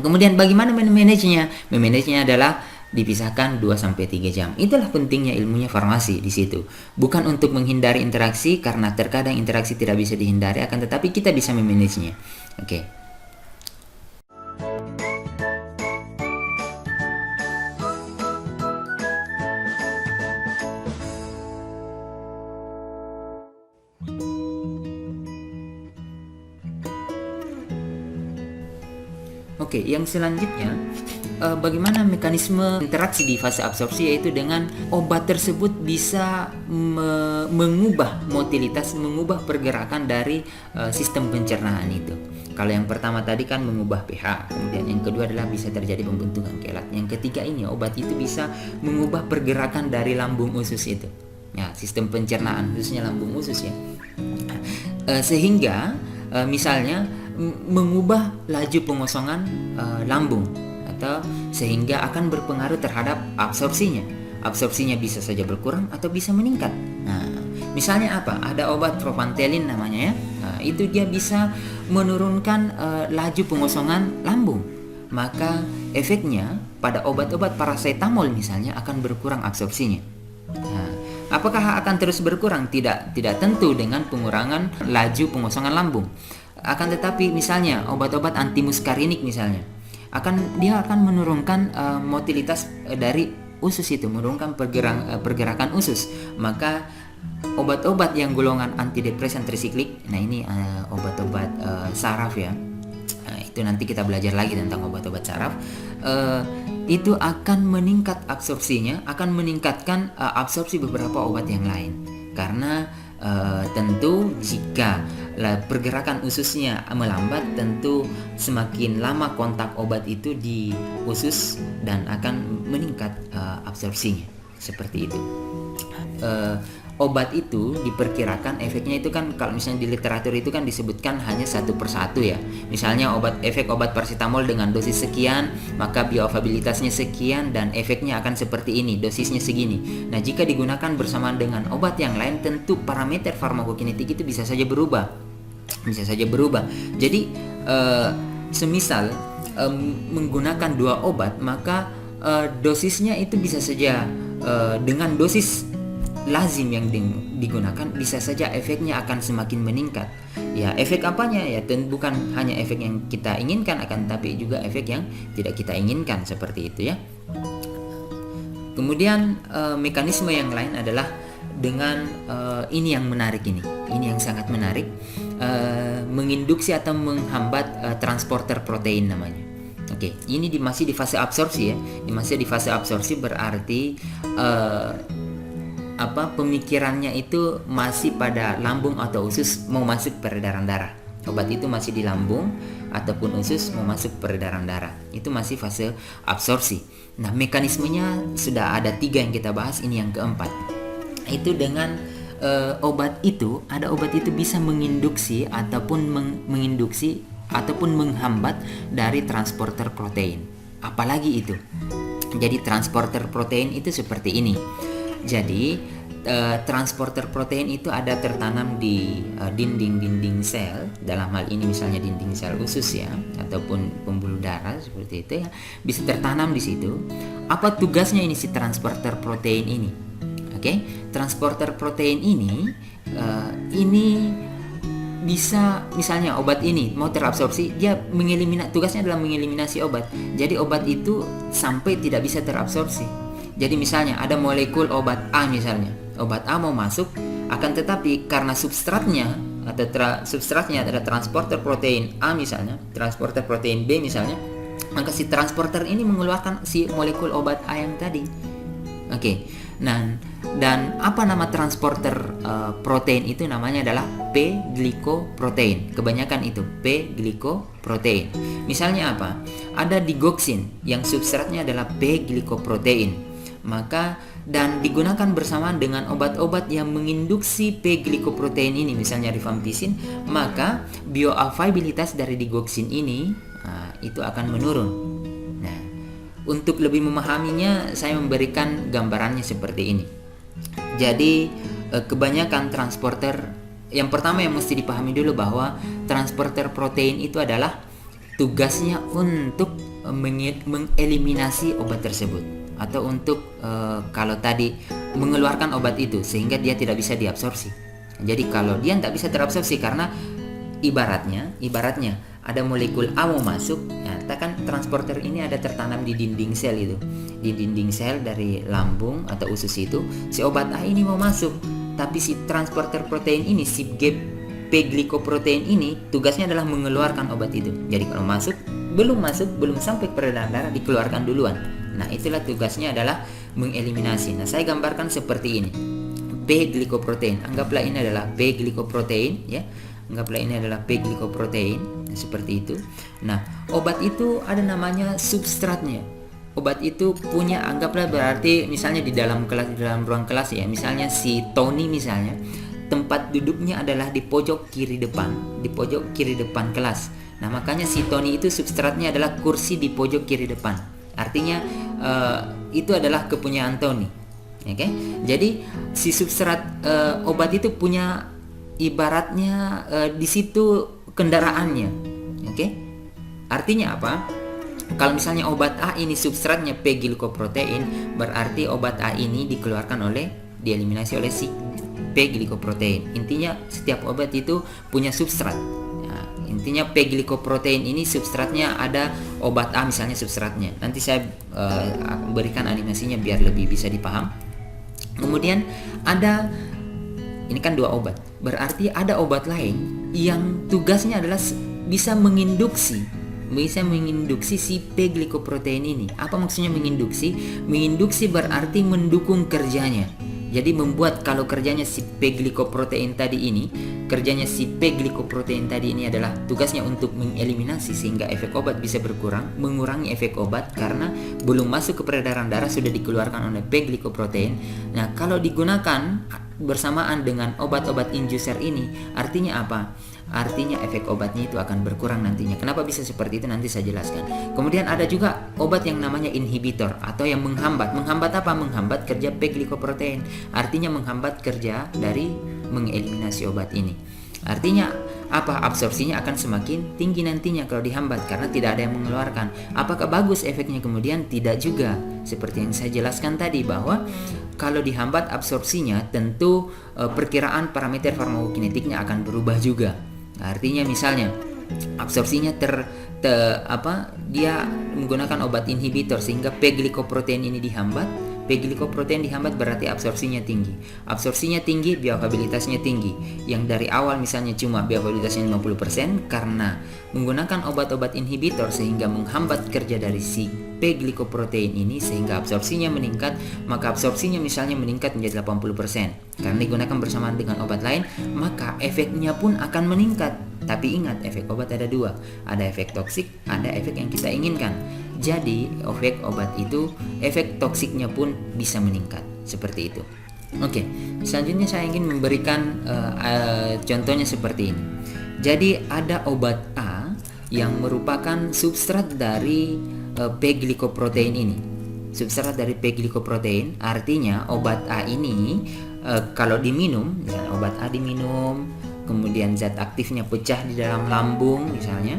Kemudian bagaimana memanagenya? Memanagenya adalah dipisahkan 2-3 jam. Itulah pentingnya ilmunya farmasi di situ. Bukan untuk menghindari interaksi, karena terkadang interaksi tidak bisa dihindari, akan tetapi kita bisa memanagenya. Oke. Oke, yang selanjutnya bagaimana mekanisme interaksi di fase absorpsi, yaitu dengan obat tersebut bisa mengubah motilitas, mengubah pergerakan dari sistem pencernaan itu. Kalau yang pertama tadi kan mengubah pH, kemudian yang kedua adalah bisa terjadi pembentukan kelat. Yang ketiga ini obat itu bisa mengubah pergerakan dari lambung usus itu. Ya, sistem pencernaan khususnya lambung usus ya. Sehingga misalnya mengubah laju pengosongan lambung, atau sehingga akan berpengaruh terhadap absorpsinya. Absorpsinya bisa saja berkurang atau bisa meningkat. Nah, misalnya apa? Ada obat propantelin namanya ya. Nah, itu dia bisa menurunkan laju pengosongan lambung. Maka efeknya pada obat-obat paracetamol misalnya akan berkurang absorpsinya. Nah, apakah akan terus berkurang? Tidak tentu dengan pengurangan laju pengosongan lambung. Akan tetapi misalnya obat-obat anti muskarinik misalnya, dia akan menurunkan motilitas dari usus itu, menurunkan pergerakan usus. Maka obat-obat yang golongan antidepresan trisiklik, nah ini obat-obat saraf ya. Nah, itu nanti kita belajar lagi tentang obat-obat saraf. Itu akan meningkat absorpsinya, akan meningkatkan absorpsi beberapa obat yang lain. Karena tentu jika pergerakan ususnya melambat, tentu semakin lama kontak obat itu di usus dan akan meningkat absorpsinya. Seperti itu. Obat itu diperkirakan efeknya itu kan, kalau misalnya di literatur itu kan disebutkan hanya 1/1 ya. Misalnya efek obat paracetamol dengan dosis sekian, maka bioavailabilitasnya sekian dan efeknya akan seperti ini, dosisnya segini. Nah, jika digunakan bersamaan dengan obat yang lain, tentu parameter farmakokinetik itu bisa saja berubah. Jadi semisal menggunakan 2 obat, maka dosisnya itu bisa saja dengan dosis lazim yang digunakan, bisa saja efeknya akan semakin meningkat. Ya, efek apanya ya? Bukan hanya efek yang kita inginkan, akan tapi juga efek yang tidak kita inginkan, seperti itu ya. Kemudian mekanisme yang lain adalah dengan ini yang menarik ini yang sangat menarik, menginduksi atau menghambat transporter protein namanya. Oke, ini masih di fase absorpsi ya. Masih di fase absorpsi berarti pemikirannya itu masih pada lambung atau usus mau masuk peredaran darah. Obat itu masih di lambung ataupun usus mau masuk peredaran darah. Itu masih fase absorpsi. Nah, mekanismenya sudah ada 3 yang kita bahas, ini yang keempat. Itu dengan obat itu bisa menginduksi ataupun menghambat dari transporter protein. Apalagi itu. Jadi transporter protein itu seperti ini. Jadi transporter protein itu ada tertanam di dinding sel, dalam hal ini misalnya dinding sel usus ya, ataupun pembuluh darah seperti itu ya, bisa tertanam di situ. Apa tugasnya ini si transporter protein ini? Oke, transporter protein ini bisa, misalnya obat ini mau terabsorpsi, dia tugasnya adalah mengeliminasi obat. Jadi obat itu sampai tidak bisa terabsorpsi. Jadi misalnya ada molekul obat A misalnya, obat A mau masuk, akan tetapi karena substratnya ada transporter protein A misalnya, transporter protein B misalnya, maka si transporter ini mengeluarkan si molekul obat A yang tadi. Oke. Nah, dan apa nama transporter protein itu? Namanya adalah P-glikoprotein. Kebanyakan itu P-glikoprotein. Misalnya apa? Ada digoxin yang substratnya adalah P-glikoprotein. Maka dan digunakan bersamaan dengan obat-obat yang menginduksi P-glikoprotein ini, misalnya rifampicin, maka bioavailabilitas dari digoxin ini itu akan menurun. Nah, untuk lebih memahaminya, saya memberikan gambarannya seperti ini. Jadi kebanyakan transporter, yang pertama yang mesti dipahami dulu bahwa transporter protein itu adalah tugasnya untuk mengeliminasi obat tersebut, atau untuk kalau tadi mengeluarkan obat itu sehingga dia tidak bisa diabsorpsi. Jadi kalau dia tidak bisa terabsorpsi karena ibaratnya ada molekul A mau masuk, ya, kan transporter ini ada tertanam di dinding sel itu, di dinding sel dari lambung atau usus itu, si obat A ini mau masuk, tapi si transporter protein ini, si P-glikoprotein ini tugasnya adalah mengeluarkan obat itu. Jadi kalau belum sampai ke peredaran darah, dikeluarkan duluan. Nah, itulah tugasnya adalah mengeliminasi. Nah, saya gambarkan seperti ini. P-glikoprotein, anggaplah ini adalah P-glikoprotein, ya. Anggaplah ini adalah P-glikoprotein, seperti itu. Nah, obat itu ada namanya substratnya. Obat itu punya, anggaplah berarti misalnya di dalam ruang kelas ya, misalnya si Tony misalnya, tempat duduknya adalah di pojok kiri depan kelas. Nah, makanya si Tony itu substratnya adalah kursi di pojok kiri depan. Artinya itu adalah kepunyaan Tony. Oke? Jadi si substrat obat itu punya, ibaratnya di situ kendaraannya. Oke? Artinya apa? Kalau misalnya obat A ini substratnya P-glikoprotein, berarti obat A ini dieliminasi oleh si P-glikoprotein. Intinya setiap obat itu punya substrat. Nah, intinya P-glikoprotein ini substratnya ada, obat A misalnya substratnya. Nanti saya berikan animasinya biar lebih bisa dipaham. Kemudian ada, ini kan 2 obat. Berarti ada obat lain yang tugasnya adalah bisa menginduksi si P-glikoprotein ini. Apa maksudnya menginduksi? Menginduksi berarti mendukung kerjanya. Jadi membuat, kalau kerjanya si P-glikoprotein tadi ini adalah tugasnya untuk mengeliminasi sehingga efek obat bisa berkurang, mengurangi efek obat karena belum masuk ke peredaran darah, sudah dikeluarkan oleh P-glikoprotein. Nah, kalau digunakan bersamaan dengan obat-obat inducer ini, artinya apa? Artinya efek obatnya itu akan berkurang nantinya. Kenapa bisa seperti itu nanti saya jelaskan. Kemudian ada juga obat yang namanya inhibitor atau yang menghambat. Menghambat apa? Menghambat kerja P-glikoprotein. Artinya menghambat kerja dari mengeliminasi obat ini. Artinya apa? Absorpsinya akan semakin tinggi nantinya kalau dihambat karena tidak ada yang mengeluarkan. Apakah bagus efeknya? Kemudian tidak juga. Seperti yang saya jelaskan tadi bahwa kalau dihambat absorpsinya, tentu perkiraan parameter farmakokinetiknya akan berubah juga. Artinya misalnya absorpsinya dia menggunakan obat inhibitor sehingga P-glikoprotein ini dihambat. P-glikoprotein dihambat berarti absorpsinya tinggi. Absorpsinya tinggi, bioavailabilitasnya tinggi. Yang dari awal misalnya cuma bioavailabilitasnya 50% karena menggunakan obat-obat inhibitor sehingga menghambat kerja dari si P-glikoprotein ini sehingga absorpsinya meningkat, maka absorpsinya misalnya meningkat menjadi 80%. Karena digunakan bersamaan dengan obat lain, maka efeknya pun akan meningkat. Tapi ingat, efek obat ada 2. Ada efek toksik, ada efek yang kita inginkan. Jadi efek obat itu, efek toksiknya pun bisa meningkat. Seperti itu. Oke, selanjutnya saya ingin memberikan contohnya seperti ini. Jadi ada obat A yang merupakan substrat dari P-glikoprotein ini. Substrat dari P-glikoprotein, artinya obat A ini kalau diminum, misalnya obat A diminum, kemudian zat aktifnya pecah di dalam lambung misalnya,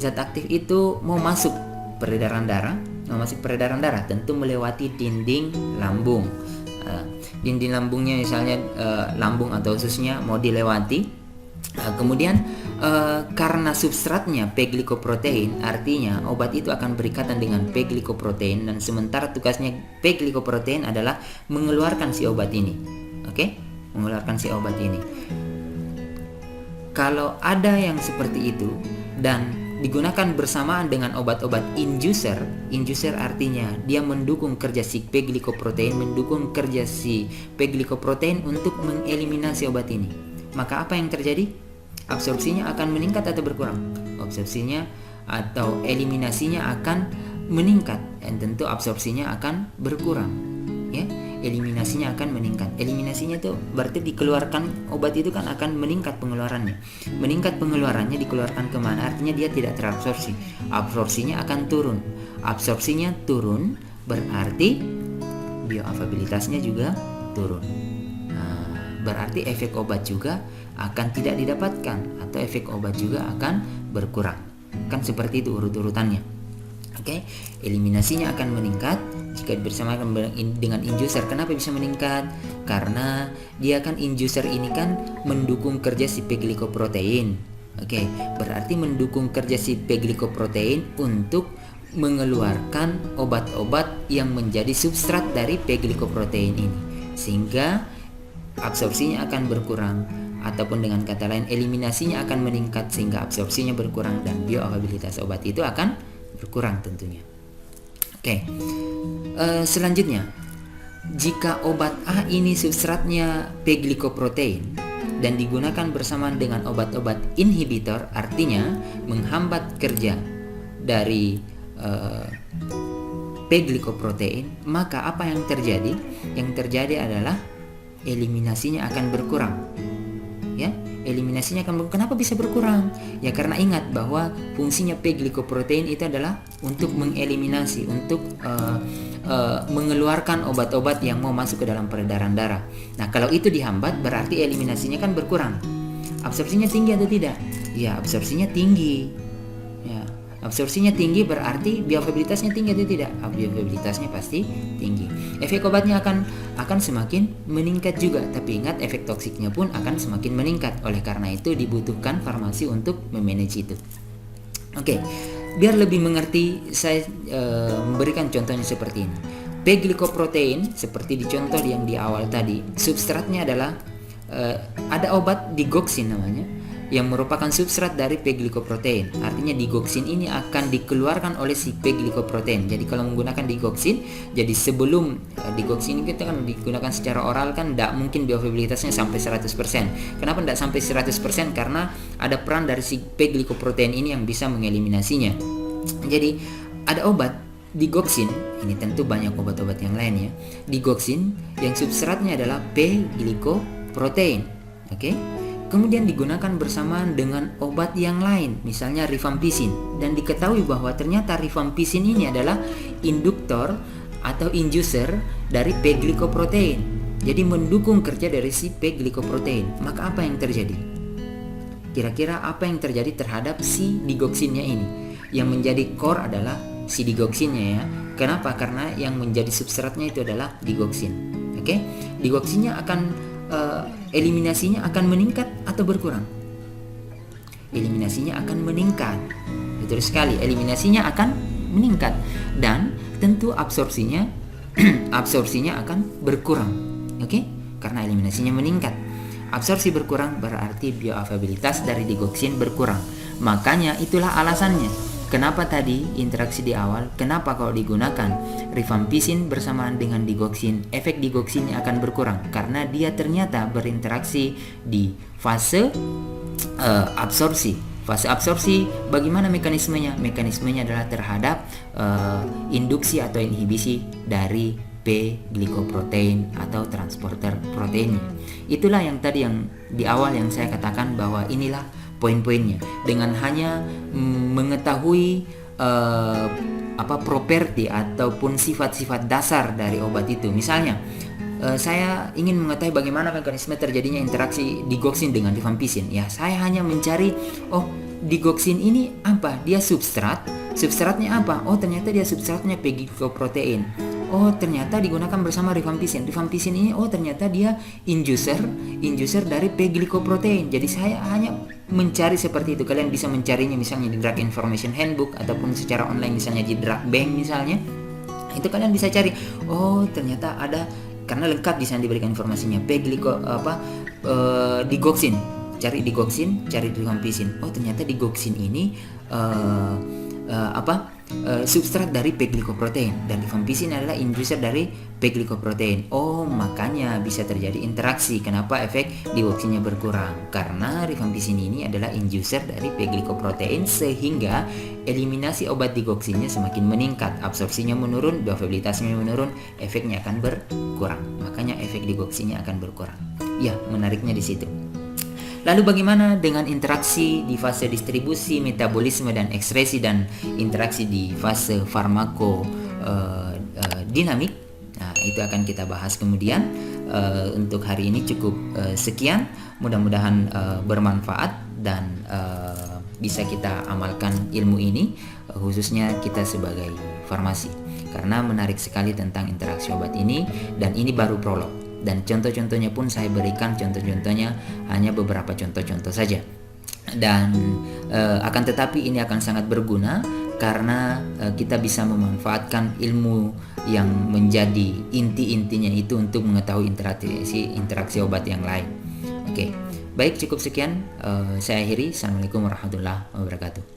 zat aktif itu mau masuk peredaran darah, tentu melewati dinding lambung. Dinding lambungnya misalnya lambung atau ususnya mau dilewati. Kemudian karena substratnya P-glikoprotein, artinya obat itu akan berikatan dengan P-glikoprotein dan sementara tugasnya P-glikoprotein adalah mengeluarkan si obat ini. Oke? Mengeluarkan si obat ini. Kalau ada yang seperti itu dan digunakan bersamaan dengan obat-obat inducer artinya dia mendukung kerja si P-glikoprotein, mendukung kerja si P-glikoprotein untuk mengeliminasi obat ini. Maka apa yang terjadi? Absorpsinya akan meningkat atau berkurang? Absorpsinya atau eliminasinya akan meningkat dan tentu absorpsinya akan berkurang. Ya, eliminasinya akan meningkat. Eliminasinya itu berarti dikeluarkan obat itu kan akan meningkat pengeluarannya. Meningkat pengeluarannya dikeluarkan kemana? Artinya dia tidak terabsorpsi. Absorpsinya akan turun. Absorpsinya turun berarti bioavailabilitasnya juga turun. Berarti efek obat juga akan tidak didapatkan atau efek obat juga akan berkurang. Kan seperti itu urut-urutannya. Oke, eliminasinya akan meningkat jika bersamakan dengan inducer. Kenapa bisa meningkat? Karena dia kan inducer ini kan mendukung kerja si P-glikoprotein. Oke, berarti mendukung kerja si P-glikoprotein untuk mengeluarkan obat-obat yang menjadi substrat dari P-glikoprotein ini, sehingga absorpsinya akan berkurang, ataupun dengan kata lain eliminasinya akan meningkat sehingga absorpsinya berkurang dan bioavailabilitas obat itu akan berkurang tentunya. Oke, selanjutnya, jika obat A ini substratnya P-glikoprotein dan digunakan bersamaan dengan obat-obat inhibitor, artinya menghambat kerja dari P-glikoprotein, maka apa yang terjadi? Yang terjadi adalah eliminasinya akan berkurang. Ya, eliminasinya akan berkurang. Kenapa bisa berkurang? Ya karena ingat bahwa fungsinya P-glikoprotein itu adalah untuk mengeliminasi, untuk mengeluarkan obat-obat yang mau masuk ke dalam peredaran darah. Nah, kalau itu dihambat berarti eliminasinya kan berkurang. Absorpsinya tinggi atau tidak? Ya, absorpsinya tinggi. Ya, absorpsinya tinggi berarti bioavailabilitasnya tinggi atau tidak? Bioavailabilitasnya pasti tinggi. Efek obatnya akan semakin meningkat juga, tapi ingat efek toksiknya pun akan semakin meningkat. Oleh karena itu dibutuhkan farmasi untuk memanage itu. Oke, biar lebih mengerti saya memberikan contohnya seperti ini. P-glikoprotein seperti di contoh yang di awal tadi, substratnya adalah ada obat digoxin namanya, yang merupakan substrat dari P-glikoprotein. Artinya digoxin ini akan dikeluarkan oleh si P-glikoprotein. Jadi kalau menggunakan digoxin, jadi sebelum digoxin kita kan digunakan secara oral kan tidak mungkin bioavailabilitasnya sampai 100%. Kenapa tidak sampai 100%? Karena ada peran dari si P-glikoprotein ini yang bisa mengeliminasinya. Jadi ada obat digoxin, ini tentu banyak obat-obat yang lain ya. Digoxin yang substratnya adalah P-glikoprotein. Oke? Kemudian digunakan bersamaan dengan obat yang lain, misalnya rifampicin, dan diketahui bahwa ternyata rifampicin ini adalah induktor atau inducer dari P-glikoprotein. Jadi mendukung kerja dari si P-glikoprotein. Maka apa yang terjadi? Kira-kira apa yang terjadi terhadap si digoxinnya ini? Yang menjadi core adalah si digoxinnya ya. Kenapa? Karena yang menjadi substratnya itu adalah digoxin. Oke? Digoxinnya akan eliminasinya akan meningkat atau berkurang? Eliminasinya akan meningkat. Betul sekali, eliminasinya akan meningkat dan tentu absorpsinya akan berkurang. Oke? Karena eliminasinya meningkat. Absorpsi berkurang berarti bioavailabilitas dari digoxin berkurang. Makanya itulah alasannya. Kenapa tadi interaksi di awal, kenapa kalau digunakan rifampicin bersamaan dengan digoxin, efek digoxinnya akan berkurang? Karena dia ternyata berinteraksi di fase absorpsi. Fase absorpsi bagaimana mekanismenya? Mekanismenya adalah terhadap induksi atau inhibisi dari P-glikoprotein atau transporter proteinnya. Itulah yang tadi yang di awal yang saya katakan bahwa inilah poin-poinnya. Dengan hanya mengetahui properti ataupun sifat-sifat dasar dari obat itu. Misalnya, saya ingin mengetahui bagaimana mekanisme terjadinya interaksi digoxin dengan rifampicin. Ya, saya hanya mencari, digoxin ini apa? Dia substratnya apa? Oh, ternyata dia substratnya P-glikoprotein. Oh, ternyata digunakan bersama rifampicin. Rifampicin ini, ternyata dia inducer dari P-glikoprotein. Jadi saya hanya mencari seperti itu. Kalian bisa mencarinya misalnya di Drug Information Handbook ataupun secara online misalnya di Drug Bank misalnya. Itu kalian bisa cari. Oh, ternyata ada, karena lengkap di sana diberikan informasinya. Digoxin. Cari digoxin, cari rifampicin. Oh, ternyata digoxin ini substrat dari P-glikoprotein dan rifampicin adalah inducer dari P-glikoprotein. Oh, makanya bisa terjadi interaksi. Kenapa efek digoxinnya berkurang? Karena rifampicin ini adalah inducer dari P-glikoprotein sehingga eliminasi obat digoxinnya semakin meningkat, absorpsinya menurun, bioavailabilitasnya menurun, efeknya akan berkurang. Makanya efek digoxinnya akan berkurang. Ya, menariknya di situ. Lalu bagaimana dengan interaksi di fase distribusi, metabolisme, dan ekskresi, dan interaksi di fase farmakodinamik? Nah, itu akan kita bahas kemudian. Untuk hari ini cukup sekian. Mudah-mudahan bermanfaat dan bisa kita amalkan ilmu ini, khususnya kita sebagai farmasi. Karena menarik sekali tentang interaksi obat ini, dan ini baru prolog. Dan contoh-contohnya pun saya berikan, contoh-contohnya hanya beberapa contoh-contoh saja. Dan akan tetapi ini akan sangat berguna karena kita bisa memanfaatkan ilmu yang menjadi inti-intinya itu untuk mengetahui interaksi obat yang lain. Oke, baik, cukup sekian. Saya akhiri. Assalamualaikum warahmatullahi wabarakatuh.